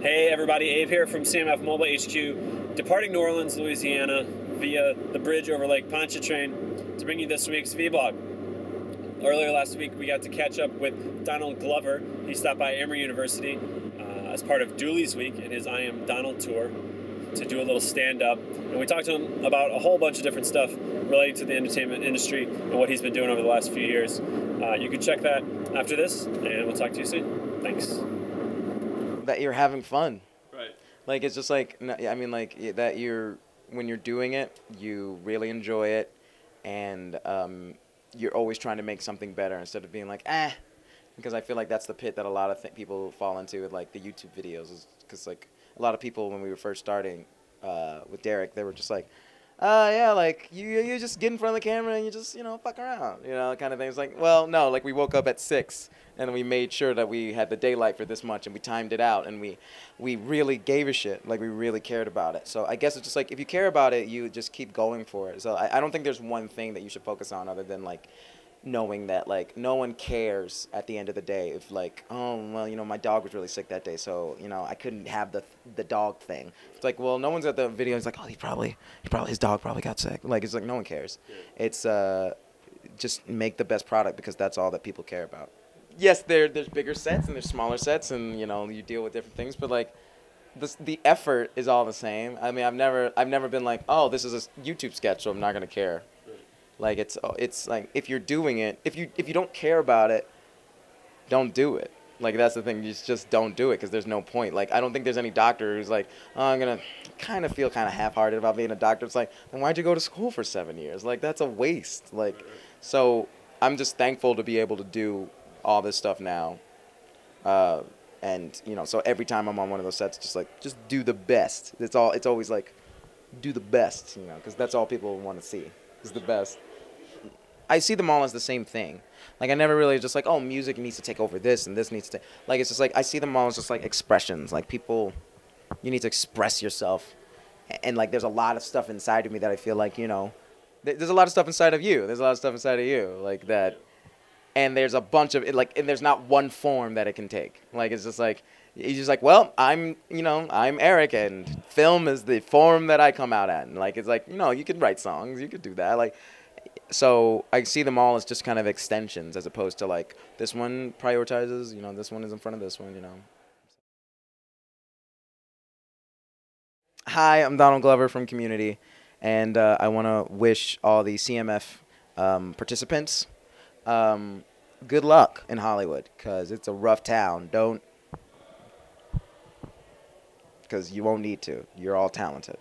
Hey everybody, Abe here from CMF Mobile HQ, departing New Orleans, Louisiana via the bridge over Lake Pontchartrain to bring you this week's VBlog. Earlier last week we got to catch up with Donald Glover. He stopped by Emory University as part of Dooley's Week in his I Am Donald tour to do a little stand-up. And we talked to him about a whole bunch of different stuff relating to the entertainment industry and what he's been doing over the last few years. You can check that after this, and we'll talk to you soon. Thanks. That you're having fun. Right. Like, it's just like, I mean, like, that when you're doing it, you really enjoy it, and you're always trying to make something better instead of being like, because I feel like that's the pit that a lot of people fall into with, like, the YouTube videos, because, like, a lot of people, when we were first starting with Derek, they were just like, yeah, like, you just get in front of the camera and you just, fuck around, kind of thing. It's like, well, no, like, we woke up at 6, and we made sure that we had the daylight for this much, and we timed it out, and we really gave a shit, like, we really cared about it. So I guess it's just like, if you care about it, you just keep going for it. So I don't think there's one thing that you should focus on other than, like, knowing that, like, no one cares at the end of the day if, like, oh, well, my dog was really sick that day, so, I couldn't have the dog thing. It's like, well, no one's at the video. It's like, oh, his dog probably got sick. Like, it's like, no one cares. Yeah. It's just make the best product, because that's all that people care about. Yes, there's bigger sets and there's smaller sets, and, you deal with different things, but, like, the effort is all the same. I mean, I've never been like, oh, this is a YouTube sketch, so I'm not gonna care. Like, it's like, if you're doing it, if you don't care about it, don't do it. Like, that's the thing. You just don't do it, because there's no point. Like, I don't think there's any doctor who's like, oh, I'm going to kind of feel kind of half-hearted about being a doctor. It's like, then why'd you go to school for 7 years? Like, that's a waste. Like, so I'm just thankful to be able to do all this stuff now. And, so every time I'm on one of those sets, just do the best. It's always like, do the best, because that's all people want to see is the best. I see them all as the same thing. Like, I never really just like, oh, music needs to take over this and this needs to, like, it's just like, I see them all as just like expressions. Like, people, you need to express yourself. And like, there's a lot of stuff inside of me that I feel like, there's a lot of stuff inside of you. There's a lot of stuff inside of you, like that. And there's a bunch of it, like, and there's not one form that it can take. Like, it's just like, you're just like, well, I'm Eric, and film is the form that I come out at. And like, it's like, you could write songs, you could do that. Like, so I see them all as just kind of extensions, as opposed to like, this one prioritizes, this one is in front of this one, Hi, I'm Donald Glover from Community, and I want to wish all the CMF participants good luck in Hollywood, because it's a rough town. Because you won't need to. You're all talented.